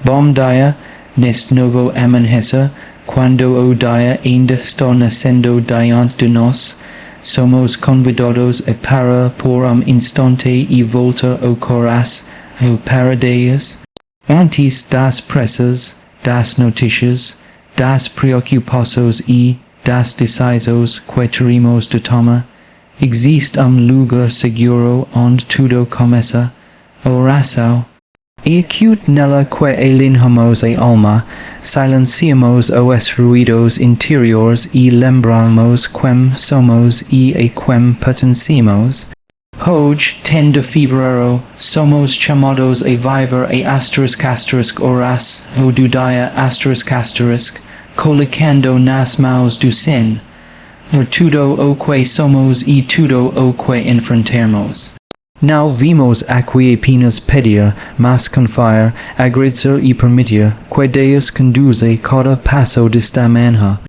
Bom dia, neste novo amanhecer, quando o dia ainda está nascendo diante de nós, somos convidados a parar por instante e voltar ao coração, para Deus. Antes das pressas, das notícias, das preocupações e das decisões que teremos de tomar, existe lugar seguro onde tudo começa, a oração. E acute nela que alinhamos a alma, silenciamos os ruídos interiores e lembramos quem somos e a quem pertencemos. Hoje, 10 de fevereiro, somos chamados a viver a oração do dia colocando nas mãos do Senhor tudo o que somos e tudo o que enfrentamos. Não vimos aqui apenas pedir, mas confiar, agradecer e permitir que Deus conduza cada passo desta manhã.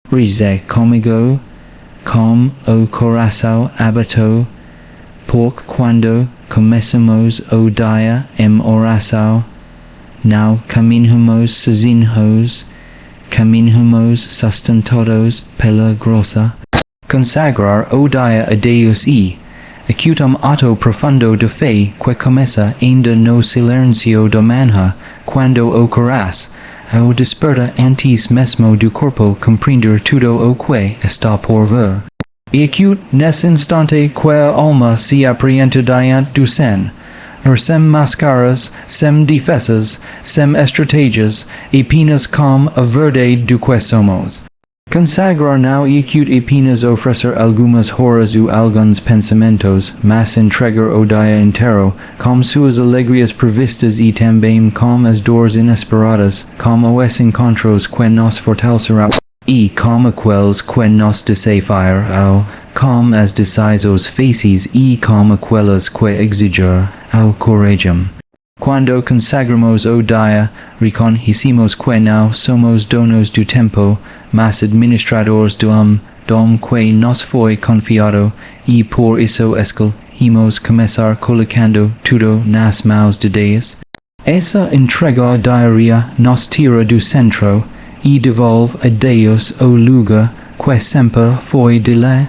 Reze comigo, com o coração aberto, porque quando começamos o dia em oração, não caminhamos sozinhos, caminhamos sustentados pela graça. Consagrar o dia a Deus e acute ato profundo de fé que começa ainda no silêncio da manhã, quando o coração, ao despertar antes mesmo do corpo compreender tudo o que está por vir. E acute nesse instante que a alma se apresenta diante do Senhor, sem máscaras, sem defesas, sem estratégias, apenas com a verdade do que somos. Consagrar não e acute apenas oferecer algumas horas ou alguns pensamentos, mas entregar o dia inteiro, com suas alegrias previstas e também com as dores inesperadas, com os encontros que nos fortalecerão, e com aqueles que nos desafiarão, com as decisões fáceis e com aquelas que exigir ao coragem. Quando consagramos o dia, reconhecemos que não somos donos do tempo, mas administradores do dom que nos foi confiado, e por isso escolhemos começar colocando tudo nas mãos de Deus. Essa entrega diária nos tira do centro e devolve a Deus o lugar que sempre foi dele.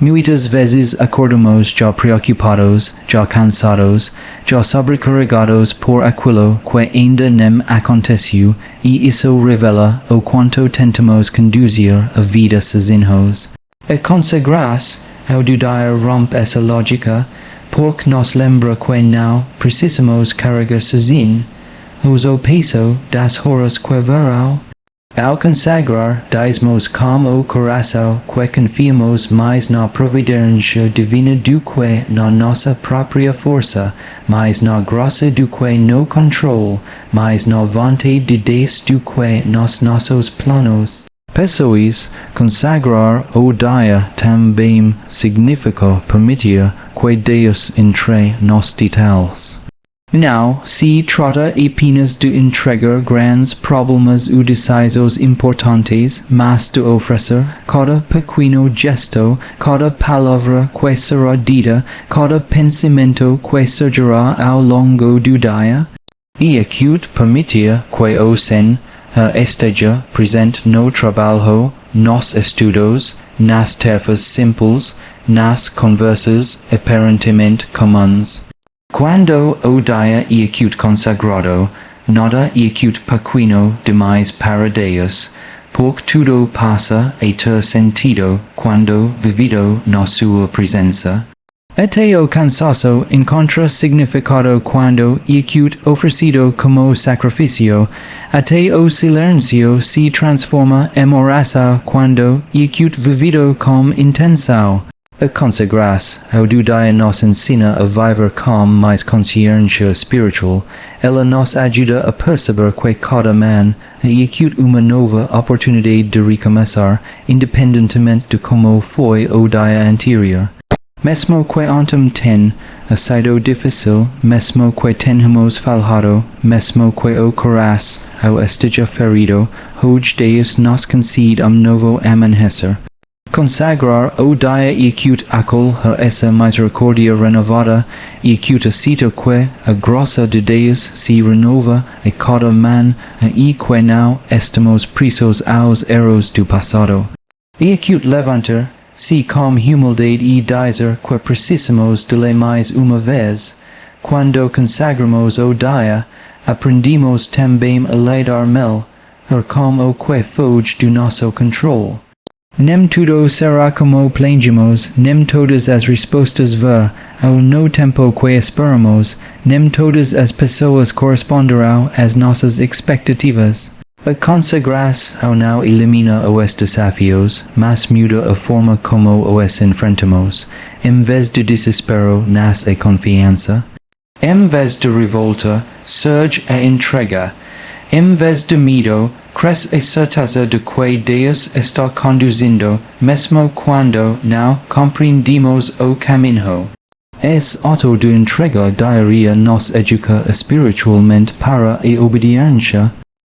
Muitas vezes acordamos já preocupados, já cansados, já sobrecarregados por aquilo que ainda não aconteceu, e isso revela o quanto tentamos conduzir a vida sozinhos. A consagração ao do dia rompe essa lógica, porque nos lembra que não precisamos carregar sozinhos o peso das horas que virão. Ao consagrar, dizemos com o coração que confiamos mais na providência divina do que na nossa própria força, mais na graça do que no controle, mais na vontade de Deus do que nos nossos planos. Pessoas, consagrar o dia também significa permitir que Deus entre nos detalhes. Não se trata apenas de entregar grandes problemas ou decisões importantes, mas de oferecer cada pequeno gesto, cada palavra que será dita, cada pensamento que surgirá ao longo do dia. E acute permitir que o Senhor esteja presente no trabalho, nos estudos, nas tarefas simples, nas conversas aparentemente comuns. Quando o dia é acute consagrado, nada é acute pequeno demais para Deus, porque tudo passa a ter sentido quando vivido na sua presença. Até o cansaço encontra significado quando é acute oferecido como sacrifício, até o silêncio se transforma em oração quando é acute vivido com intenção. A consagração ao do dia nos ensina a viver com mais consciência espiritual. Ela nos ajuda a perceber que cada manhã é acute uma nova oportunidade de recomeçar, independentemente de como foi o dia anterior. Mesmo que ontem sido difícil, mesmo que tenhamos falhado, mesmo que o coração esteja ferido, hoje Deus nos concede novo amanhecer. Consagrar, o dia acute acol, her essa misericordia renovada, acute cita que, a grossa de Deus si renova, a cada man, e que now estamos presos aos erros do passado. E acute levanter, si com humildade e dizer que precisamos de lhe mais uma vez, quando consagramos o dia, aprendimos também a lidar mel, com o que foge do nosso controle. Nem tudo será como planejamos, nem todas as respostas vir ao no tempo que esperamos, nem todas as pessoas corresponderão às nossas expectativas. A consagração não elimina os desafios, mas muda a forma como os enfrentamos. Em vez de desespero, nasce a confiança. Em vez de revolta, surge a entrega. Em vez de medo, cresce a certeza de que Deus está conduzindo, mesmo quando não compreendemos o caminho. Esse ato de entrega diária nos educa espiritualmente para a obediência.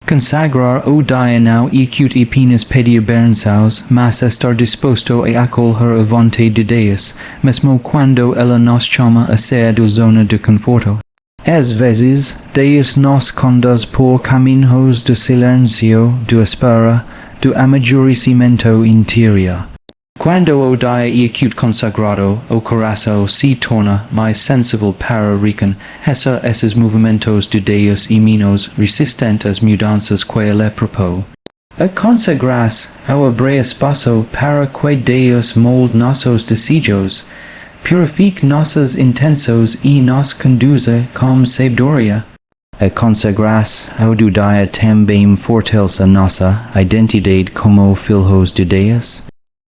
Consagrar o dia não acute apenas pedir bênçãos, mas estar disposto a acolher a vontade de Deus, mesmo quando ela nos chama a sair da zona de conforto. Às vezes, Deus nos conduz por caminhos de silêncio, de espera, de amadurecimento interior. Quando o dia acute consagrado, o coração se torna mais sensível para reconhecer esses movimentos de Deus e menos resistente às mudanças que ele propõe. A consagração abre espaço para que Deus molde nossos desejos, purifique nossas intenções e nos conduza com sabedoria. A consagração do dia também fortalece nossa identidade como filhos de Deus.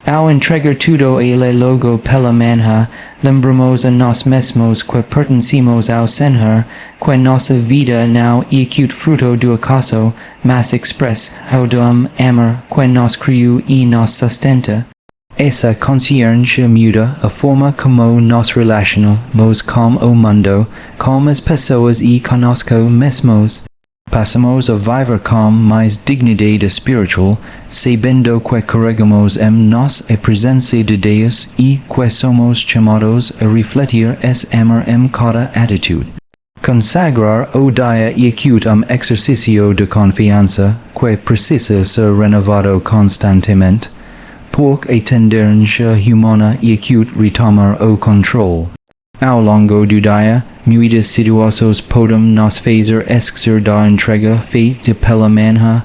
Ao entregar tudo a ele logo pela manhã, lembramos a nós mesmos que pertencemos ao Senhor, que nossa vida não acute fruto do acaso, mas expressa do amor que nos criou e nos sustenta. Essa consciência muda a forma como nos relacionamos com o mundo, com as pessoas e conosco mesmos. Passamos a viver com mais dignidade espiritual, sabendo que carregamos em nós a presença de Deus e que somos chamados a refletir esse amor em cada atitude. Consagrar o dia acute exercício de confiança que precisa ser renovado constantemente, porque a tendência humana acute retomar o controle. Ao longo do dia, muitas situações podem nos fazer esquecer da entrega feita pela manhã.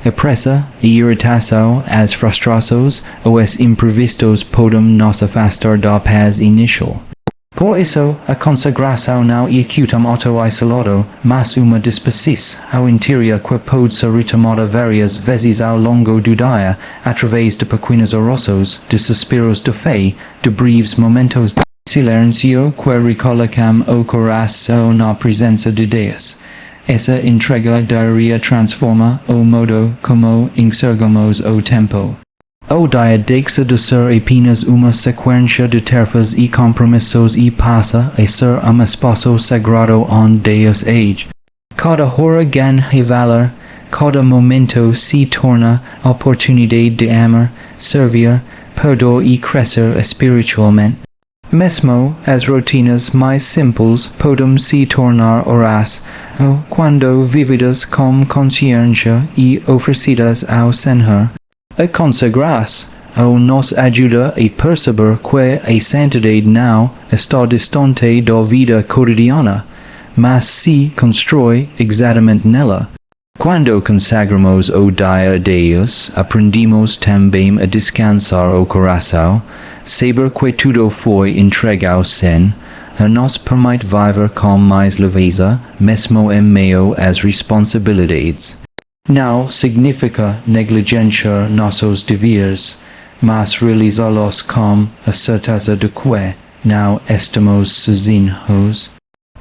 A pressa, a irritação, as frustrações ou os imprevistos podem nos afastar da paz inicial. Por isso, a consagração não acute auto-isolado, mas uma disposição interior que pode ser retomada várias vezes ao longo do dia, através de pequenos orações, de suspiros de fé, de breves momentos de silêncio que recolocam o coração na presença de Deus. Essa entrega diária transforma o modo como enxergamos o tempo. O dia deixa de ser apenas uma sequência de tarefas e compromissos e passa a ser espaço sagrado onde Deus age. Cada hora ganha valor, cada momento se torna oportunidade de amar, servir, perdoar e crescer espiritualmente. Mesmo as rotinas mais simples podem se tornar oração quando vividas com consciência e oferecidas ao Senhor. A consagração nos ajuda a perceber que a santidade não está distante da vida cotidiana, mas se constrói exatamente nela. Quando consagramos o dia a Deus, aprendemos também a descansar o coração. Saber que tudo foi entregue ao Senhor nos permite viver com mais leveza, mesmo em meio às responsabilidades. Não significa negligenciar nossos deveres, mas realizá-los com a certeza de que não estamos sozinhos.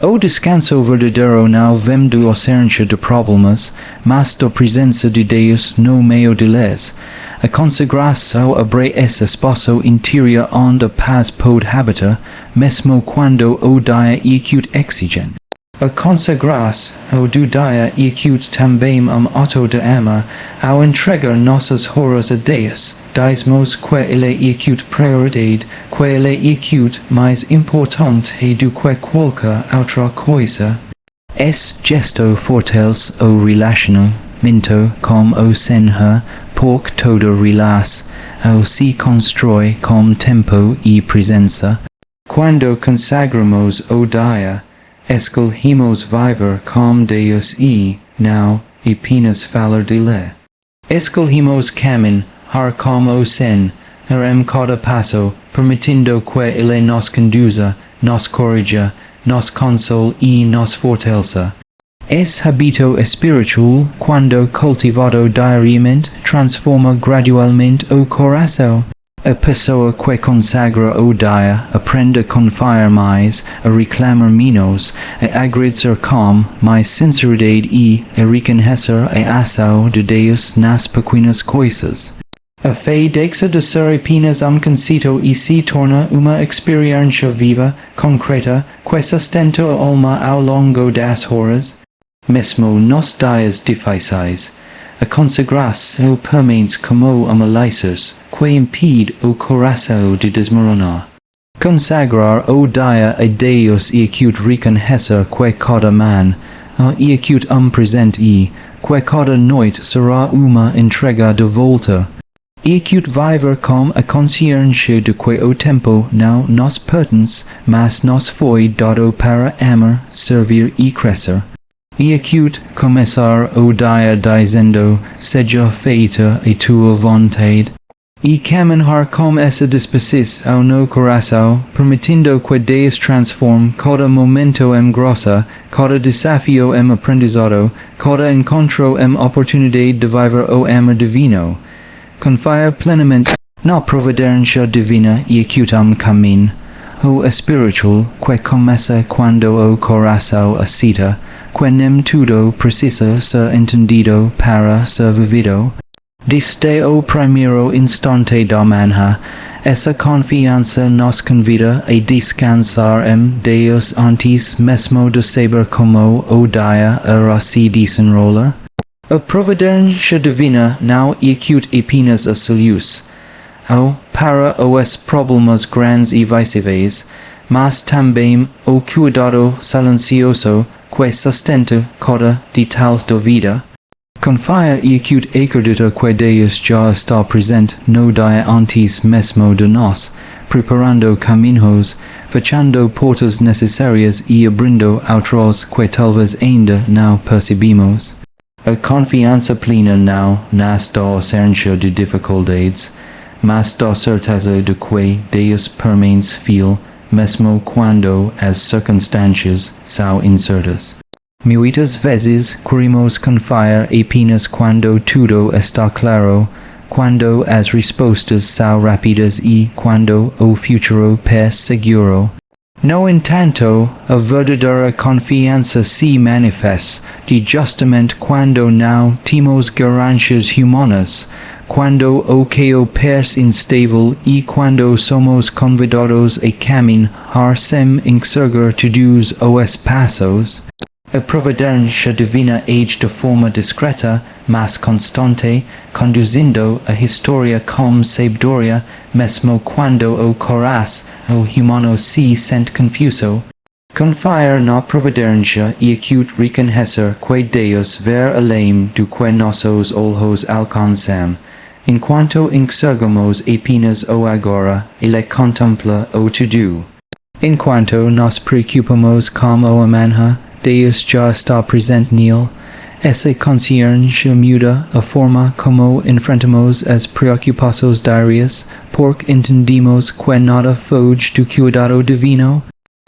O descanso verdadeiro não vem da ausência de problemas, mas da presença de Deus no meio deles. A consagração abre esse espaço interior onde a paz pode habitar, mesmo quando o dia acute exigente. A consagras, o dia também auto de ama, ao entregar nossas horas a Deus, dizemos que ele prioridade, que ele mais importante do que qualquer outra coisa. Gesto fortalece o relacionamento com o Senhor, porque todo relação se constrói com tempo e presença. Quando consagramos o dia, escolhemos viver com Deus e, não, apenas falar dele. Escolhemos caminhar com o Senhor em cada passo, permitindo que ele nos conduza, nos corrija, nos console e nos fortaleça. Hábito espiritual, quando cultivado diariamente, transforma gradualmente o coração. A pessoa que consagra o dia aprende a confiar mais, a reclamar menos, a agradecer com mais sinceridade e a reconhecer a ação de Deus nas pequenas coisas. A fé deixa de ser apenas conceito e se torna uma experiência viva, concreta, que sustenta a alma ao longo das horas. Mesmo nos dias difíceis, a consagração permanece como uma alicerce que impede o coração de desmoronar. Consagrar o dia a Deus e reconhecer que cada manhã é presente e que cada noite será uma entrega de volta. Viver com a consciência de que o tempo não nos pertence, mas nos foi dado para amar, servir e crescer. Começar o dia dizendo, seja feita a tua vontade. E caminhar com essa disposição no coração, permitindo que Deus transforme cada momento em graça, cada desafio em aprendizado, cada encontro em oportunidade de viver o amor divino. Confiar plenamente na providência divina e caminho. O espiritual que começa quando o coração aceita, que nem tudo precisa ser entendido para ser vivido. Desde o primeiro instante da manhã, essa confiança nos convida a descansar em Deus antes mesmo de saber como o dia irá se desenrolar. A providência divina não apenas a solução para os problemas grandes e visíveis, mas também o cuidado silencioso que sustenta cada detalhe da vida. Confia e acredita que Deus já está presente no dia antes mesmo de nós, preparando caminhos, fechando portas necessárias e abrindo outras que talvez ainda não percebemos. A confiança plena não nasce da ausência de dificuldades, mas da certeza de que Deus permanece fiel, mesmo quando as circunstâncias são incertas. Muitas vezes queremos confiar apenas quando tudo está claro, quando as respostas são rápidas e quando o futuro parece seguro. No entanto, a verdadeira confiança se manifesta justamente quando não temos garantias humanas, quando o que parece instável e quando somos convidados a caminhar sem enxergar todos os passos. A providência divina age de forma discreta, mas constante, conduzindo a história com sabedoria, mesmo quando o coração humano se sente confuso. Confiar na providência e reconhecer que Deus vê além do que nossos olhos alcançam. Enquanto enxergamos apenas o agora, ele contempla o tudo. Enquanto nos preocupamos com o amanhã, Deus já está presente nele. Essa consciência muda a forma como enfrentamos as preocupações diárias, porque entendemos que nada foge do cuidado divino.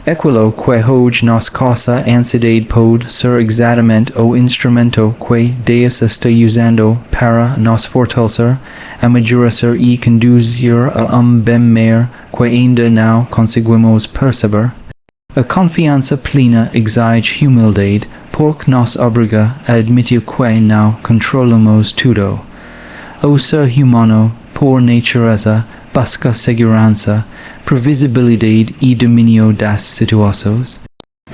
Aquilo que hoje nos causa ansiedade pode ser exatamente o instrumento que Deus está usando para nos fortalecer, amadurecer e conduzir a bem maior que ainda não conseguimos perceber. A confiança plena exige humildade, porque nos obriga a admitir que não controlamos tudo. O ser humano, por natureza, busca segurança, previsibilidade e domínio das situações.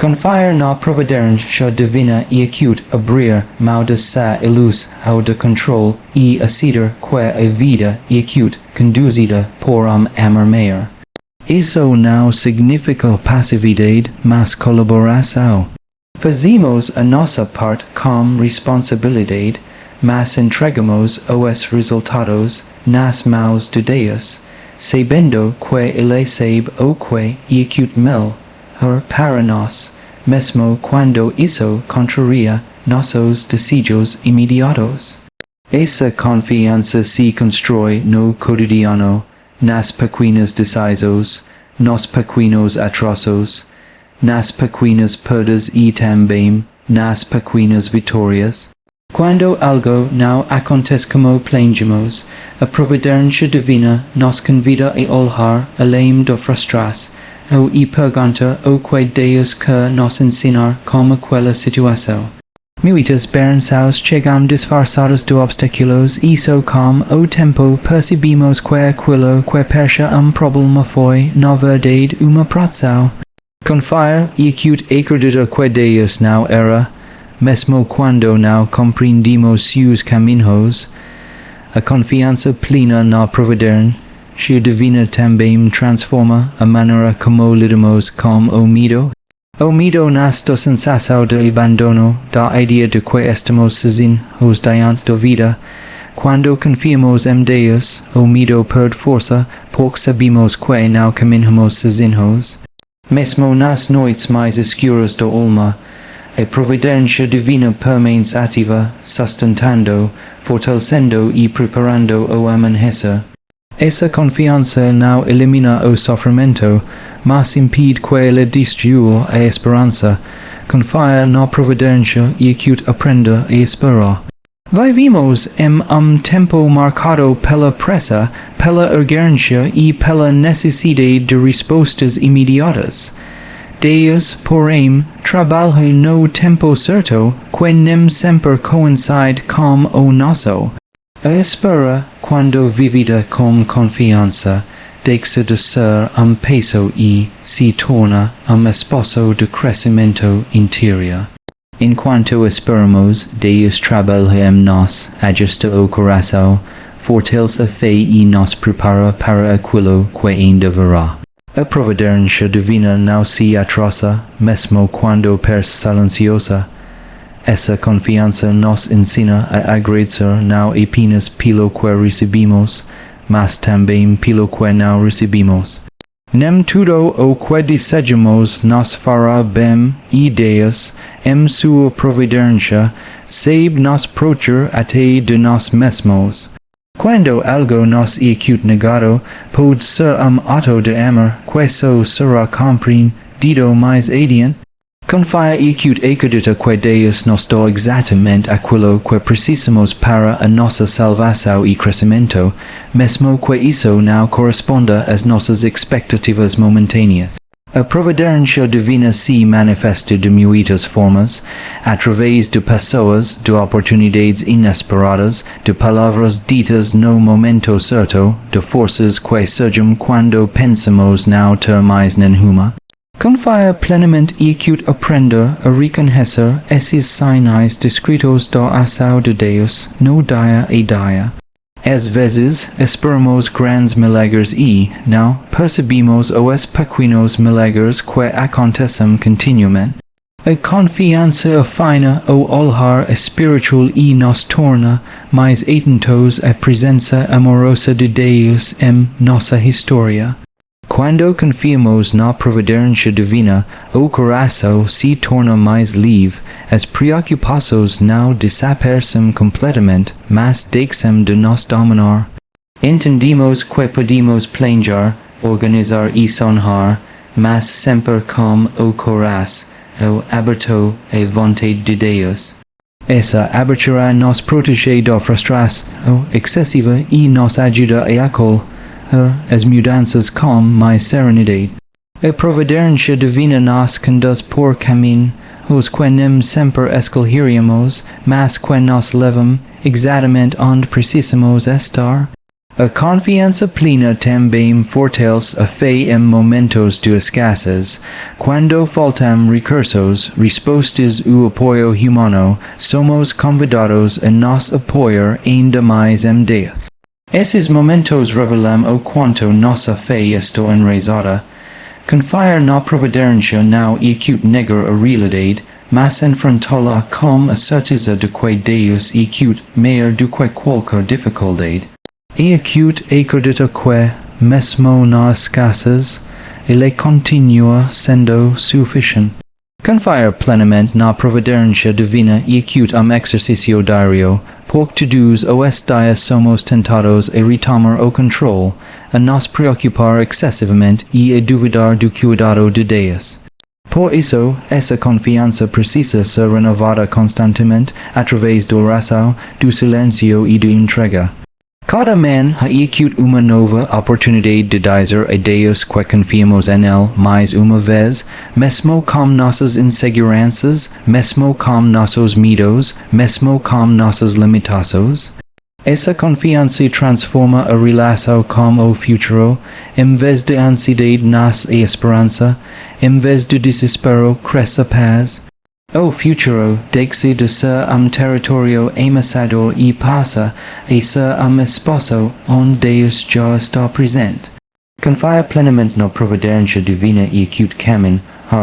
Confiar na providência divina e acute abrir mão de sa ilus ao de controle e aceder que a vida e acute conduzida por amor maior. Isso não significa passividade, mas colaboração. Fazemos a nossa parte com responsabilidade, mas entregamos os resultados nas mãos de Deus, sabendo que Ele sabe o que e acute mel para nós, mesmo quando isso contraria nossos desejos imediatos. Essa confiança se constrói no cotidiano, nas pequenas decisões, nos pequenos atroços, nas pequenas perdas e também nas pequenas vitórias. Quando algo não acontece como planejamos, a providência divina nos convida a olhar além do frustras, e pergunta o que Deus quer nos ensinar com aquela situação. Muitas vezes chegamos disfarçados de obstáculos e só com o tempo percebemos que aquilo que parecia problema foi, na verdade, uma proteção. Confiar e acute acreditar que Deus não era, mesmo quando não compreendemos seus caminhos. A confiança plena na providência divina também transforma a maneira como lidamos com o medo. O medo nasce da sensação de abandono, da ideia de que estamos sozinhos diante da vida. Quando confiamos em Deus, o medo perde força, porque sabemos que não caminhamos sozinhos. Mesmo nas noites mais escuras da alma, a providência divina permanece ativa, sustentando, fortalecendo e preparando o amanhecer. Essa confiança não elimina o sofrimento, mas impede que ela destrua a esperança. Confia na providência e acute aprenda a esperar. Vivemos em tempo marcado pela pressa, pela urgência e pela necessidade de respostas imediatas. Deus, porém, trabalha no tempo certo, que nem sempre coincide com o nosso. A espera, quando vivida com confiança, deixa de ser peso e se torna espaço de crescimento interior. Enquanto esperamos, Deus trabalha em nós, ajusta o coração, fortalece a fé e nos prepara para aquilo que ainda virá. A providência divina não se atroça, mesmo quando parece silenciosa. Essa confiança nos ensina a agradecer não apenas pelo que recebemos, mas também pelo que não recebemos. Nem tudo o que desejamos nos fará bem e Deus, em sua providência, sabe nos proteger até de nós mesmos. Quando algo nos é acute negado, pode ser ato de amor que só será compreendido mais adiante. Confia e acute acredita que Deus nos dá exatamente aquilo que precisamos para a nossa salvação e crescimento, mesmo que isso não corresponda às nossas expectativas momentâneas. A providência divina se manifesta de muitas formas, através de pessoas, de oportunidades inesperadas, de palavras ditas no momento certo, de forças que surgem quando pensamos não ter mais nenhuma. Confia plenamente e acute aprenda a reconhecer esses sinais descritos da ação de Deus no dia a dia. Às vezes, esperamos grandes milagres e, não, percebemos os pequenos milagres que acontecem continuamente. A confiança afina o olhar espiritual e nos torna mais atentos à presença amorosa de Deus em nossa história. Quando confiamos na providência divina, o coração se torna mais livre, as preocupações não desaparecem completamente, mas deixam de nos dominar. Entendemos que podemos planejar, organizar e sonhar, mas sempre com o coração aberto à vontade de Deus. Essa abertura nos protege da frustração excessiva e nos ajuda a acolher as mudanças com mais serenidade. A providência divina nos conduz por caminhos que nem sempre escolheríamos, mas que nos levam exatamente onde precisamos estar. A confiança plena também fortalece a fé em momentos de escassez, quando faltam recursos, respostas o apoio humano, somos convidados a nos apoiar ainda mais em Deus. Esses momentos revelam o quanto nossa fé está enraizada. Confiar na providência não é que negar a realidade, mas enfrentá-la com a certeza de que Deus é que maior do que qualquer dificuldade. E acute acredita que, mesmo na escassez, ele continua sendo suficiente. Confiar plenamente na providência divina e acute exercício diário, porque todos os dias somos tentados a retomar o controle, a nos preocupar excessivamente e a duvidar do cuidado de Deus. Por isso, essa confiança precisa ser renovada constantemente através da oração, do silêncio e da entrega. Cada manhã há uma nova oportunidade de dizer a Deus que confiamos em Ele mais uma vez, mesmo com nossas inseguranças, mesmo com nossos medos, mesmo com nossas limitações. Essa confiança transforma a relação com o futuro, em vez de ansiedade nasce a esperança, em vez de desespero cresce a paz. O futuro deixa de ser território ameaçador e passa a ser espaço onde Deus já está presente. Confia plenamente na providência divina e acute caminho,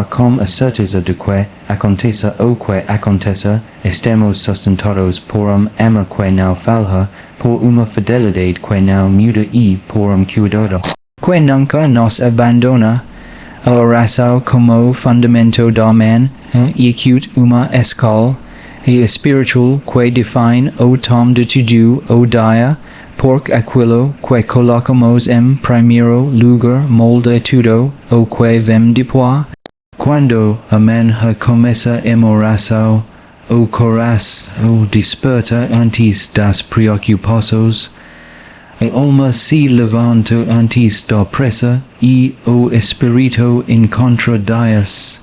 com a certeza de que, aconteça o que aconteça, estamos sustentados por amor que não falha, por uma fidelidade que não muda e por cuidado que nunca nos abandona. A oração como fundamento da manhã e acute uma escola espiritual que define o tom de tudo o dia, porque aquilo que colocamos em primeiro lugar molda tudo o que vem depois. Quando a manhã começa em oração, o coração desperta antes das preocupações, a alma se levanta antes da pressa e o espírito encontra Deus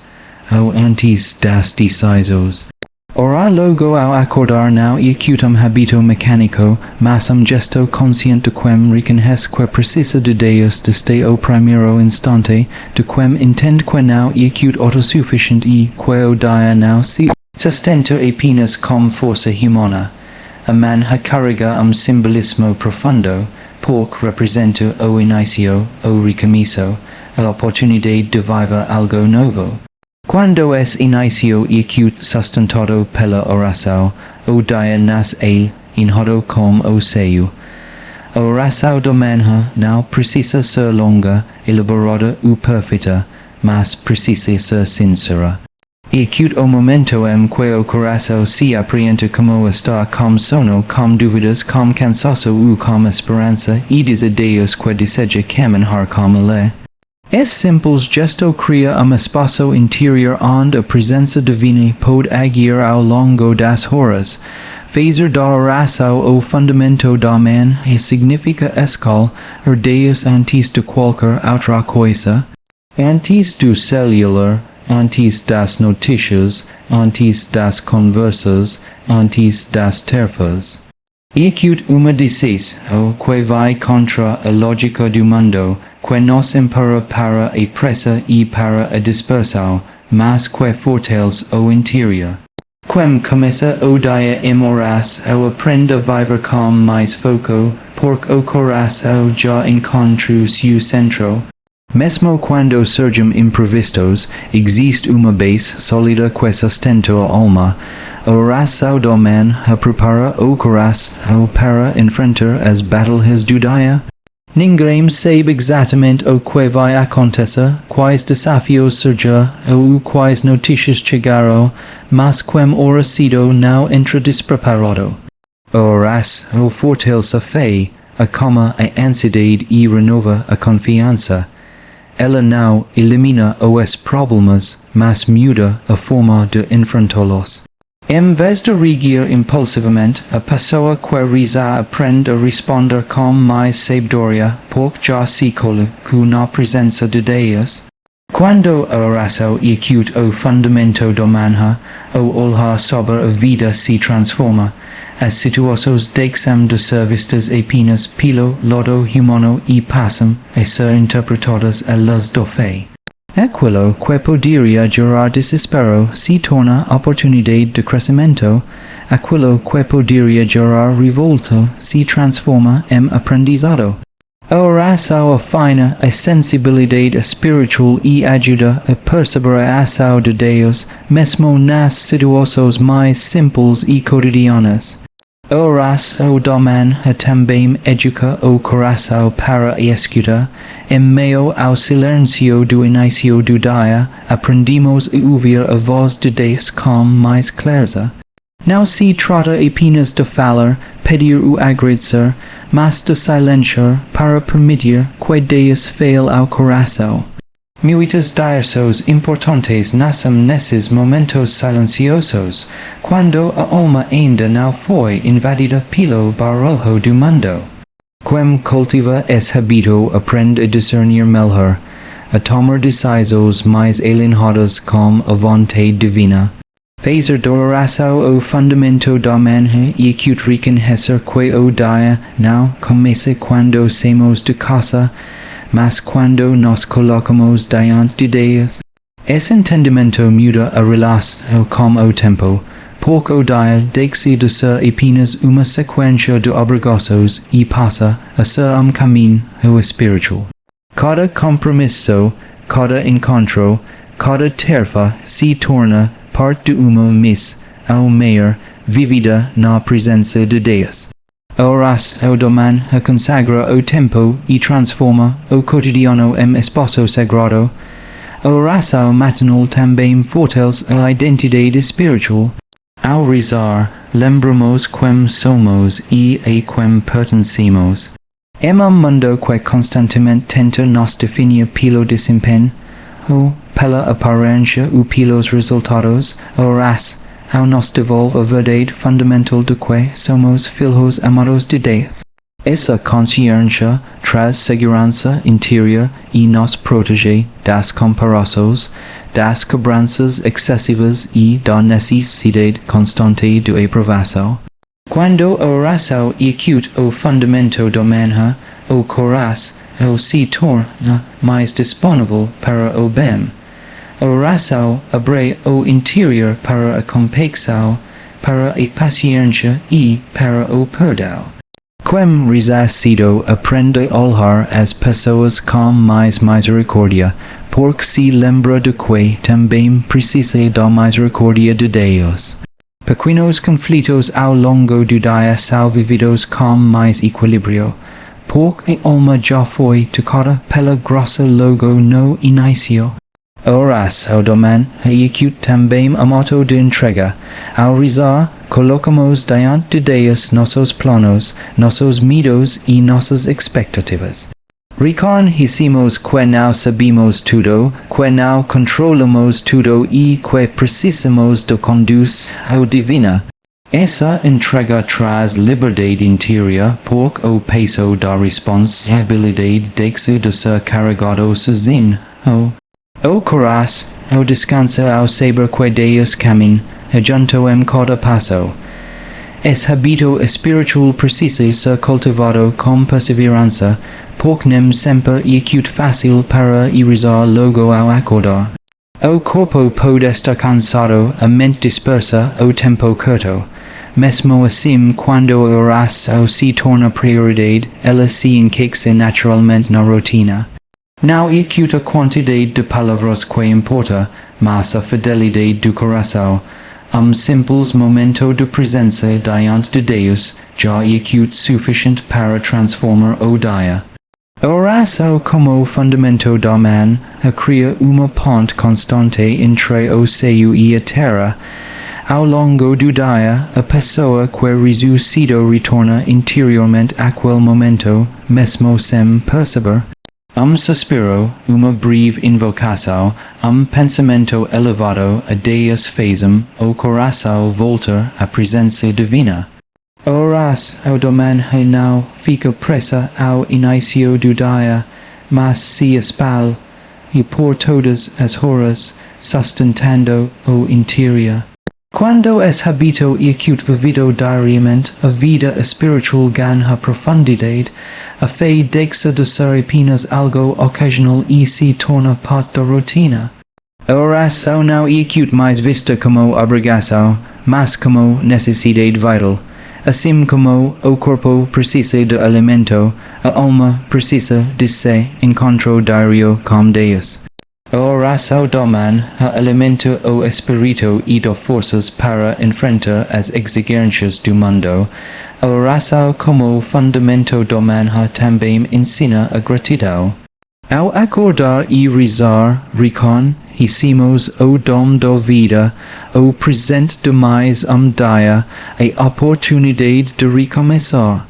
antes das decisões. Orar logo ao acordar não é hábito mecânico, mas gesto consciente de quem reconhece que precisa de Deus desde o primeiro instante, de quem entende que não é autossuficiente e que o dia não se sustenta apenas com força humana. A manhã carrega simbolismo profundo, porque representa o início, o recomeço, a oportunidade de viver algo novo. Quando esse início é sustentado pela oração, o dia nasce enhado com o seio. A oração da manhã não precisa ser longa, elaborada ou perfeita, mas precisa ser sincera. E o momento em que o coração se apresenta como está, com sono, com dúvidas, com cansaço ou com esperança, e diz a Deus que deseja caminhar com Ele. Esse simples gesto cria espaço interior onde a presença divina pode agir ao longo das horas. Fazer da oração o fundamento da manhã significa escolher Deus antes de qualquer outra coisa. Antes do celular, antes das notícias, antes das conversas, antes das tarefas. E uma decisão que vai contra a lógica do mundo, que nos empurra para a pressa e para a dispersão, mas que fortalece o interior. Quem começa o dia em oração aprende a viver com mais foco, porque o coração já encontrou seu centro. Mesmo quando surgem imprevistos, existe uma base sólida que sustenta a alma. A oração da manhã prepara o coração para enfrentar as batalhas do dia. Ninguém sabe exatamente o que vai acontecer, quais desafios surgirão ou quais notícias chegarão, mas quem ora cedo não entra despreparado. A oração fortalece a fé, acalma a ansiedade e renova a confiança. Ela não elimina os problemas, mas muda a forma de enfrentá-los. Em vez de reagir impulsivamente, a pessoa que reza aprende a responder com mais sabedoria, porque já se colocou na presença de Deus. Quando a oração é o fundamento da manhã, o olhar sobre a vida se transforma. as situosos dexam de servistas apinas pilo lodo humano e passam ser interpretadas a luz do fé. Aquilo que poderia gerar desespero se torna oportunidade de crescimento, aquilo que poderia gerar revolta se transforma em aprendizado. A oração afina a sensibilidade espiritual e ajuda a perceber a ação de Deus, mesmo nas situações mais simples e cotidianas. A oração também educa o coração para a escuta. Em meio ao silêncio do início do dia, aprendemos a ouvir a voz de Deus com mais clareza. Não se trata apenas de falar, pedir ou agradecer, mas de silenciar para permitir que Deus fale ao coração. Muitas direções importantes nascem nesses momentos silenciosos, quando a alma ainda não foi invadida pelo barulho do mundo. Quem cultiva esse hábito aprende a discernir melhor, a tomar decisões mais alinhadas com a vontade divina. Fazer da oração o fundamento da manhã e reconhecer que o dia não começa quando saímos de casa, mas quando nos colocamos diante de Deus. Esse entendimento muda a relação com o tempo, porque o dia deixa de ser apenas uma sequência de obrigações e passa a ser caminho espiritual. Cada compromisso, cada encontro, cada tarefa se torna parte de uma missa, ou melhor, vivida na presença de Deus. A oração da manhã consagra o tempo e transforma o cotidiano em espaço sagrado. A oração matinal também fortalece a identidade espiritual. Ao rezar, lembramos quem somos e a quem pertencemos. Em um mundo que constantemente tenta nos definir pelo desempenho, ou pela aparência ou pelos resultados, a oração nos devolve a verdade fundamental de que somos filhos amados de Deus. Essa consciência traz segurança interior e nos protege das comparações, das cobranças excessivas e da necessidade constante de aprovação. Quando a oração executa o fundamento da manhã, o coração se torna mais disponível para o bem. A oração abre o interior para a compaixão, para a paciência e para o perdão. Quem reza cedo aprende a olhar as pessoas com mais misericórdia, porque se lembra de que também precisa da misericórdia de Deus. Pequenos conflitos ao longo do dia são vividos com mais equilíbrio, porque a alma já foi tocada pela graça logo no início. A oração da manhã executa também a moto de entrega. Ao rezar, colocamos diante de Deus nossos planos, nossos medos e nossas expectativas. Reconhecemos que não sabemos tudo, que não controlamos tudo e que precisamos de condução divina. Essa entrega traz liberdade interior porque o peso da responsabilidade deixa de ser carregado sozinho. O coração descansa ao saber que Deus caminha junto em cada passo. Esse hábito espiritual precisa ser cultivado com perseverança, porque nem sempre é fácil para rezar logo ao acordar. O corpo pode estar cansado, a mente dispersa, o tempo curto. Mesmo assim, quando a oração se torna prioridade, ela se encaixa naturalmente na rotina. Não é a quantidade de palavras que importa, mas a fidelidade do coração. Simples momento de presença diante de Deus já é suficiente para transformar o dia. A oração como fundamento da manhã cria uma ponte constante entre o céu e a terra. Ao longo do dia, a pessoa que rezou cedo retorna interiormente àquele momento, mesmo sem perceber. Suspiro, uma breve invocação, pensamento elevado a Deus faz-me o coração voltar à presença divina. A oração da manhã não fica presa ao início do dia, mas se espalha e por todas as horas, sustentando o interior. Quando es habito e acute vivido diariamente, a vida espiritual ganha profundidade, a fé deixa de ser apenas algo ocasional e se torna parte da rotina. A oração não é acute mais vista como obrigação, mas como necessidade vital. Assim como o corpo precisa de alimento, a alma precisa de se encontro diário com Deus. A oração domina alimenta o espírito e dá forças para enfrentar as exigências do mundo. A oração como fundamento domina também ensina a gratidão. Ao acordar e rezar, reconhecemos o dom da vida, o presente de mais dia, a oportunidade de recomeçar.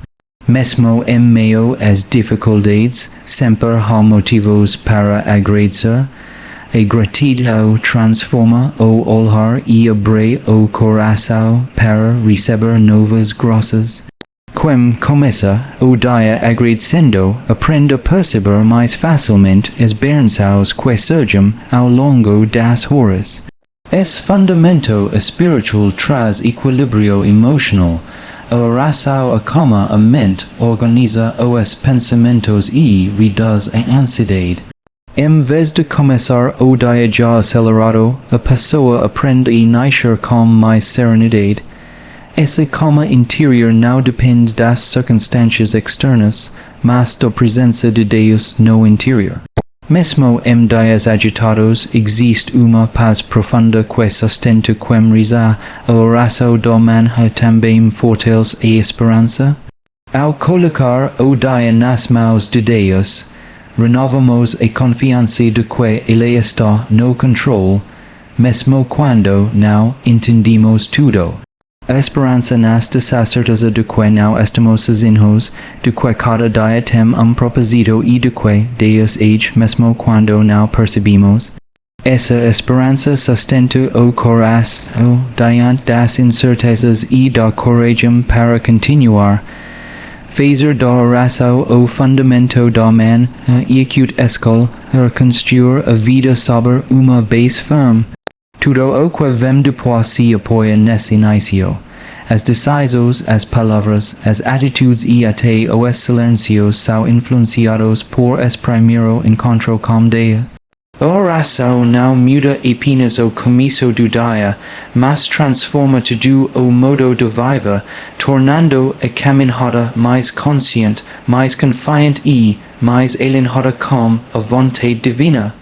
Mesmo em meio às dificuldades, sempre há motivos para agradecer. A gratidão transforma o olhar e abre o coração para receber novas graças. Quem começa o dia agradecendo, aprende a perceber mais facilmente as bênçãos que surgem ao longo das horas. Esse fundamento espiritual traz equilíbrio emocional. A oração acalma a mente, organiza os pensamentos e reduz a ansiedade. Em vez de começar o dia já acelerado, a pessoa aprende a nascer com mais serenidade. Essa calma interior não depende das circunstâncias externas, mas da presença de Deus no interior. Mesmo em dias agitados, existe uma paz profunda que sustenta quem reza. A oração domina também fortalece a esperança. Ao colocar o dia nas mãos de Deus, renovamos a confiança de que Ele está no controle, mesmo quando não entendemos tudo. A esperança nasce da certeza de que não estamos sozinhos, de que cada dia tem propósito e de que Deus age mesmo quando não percebemos. Essa esperança sustenta o coração diante das incertezas e dá coragem para continuar. Fazer da oração o fundamento da manhã e acute escola reconstruir a vida sobre uma base firme. Tudo o que vem depois se apoia nesse início. As decisões, as palavras, as atitudes e até os silêncios são influenciados por esse primeiro encontro com Deus. A oração não muda apenas o começo do dia, mas transforma todo o modo de viver, tornando a caminhada mais consciente, mais confiante e mais alinhada com a vontade divina.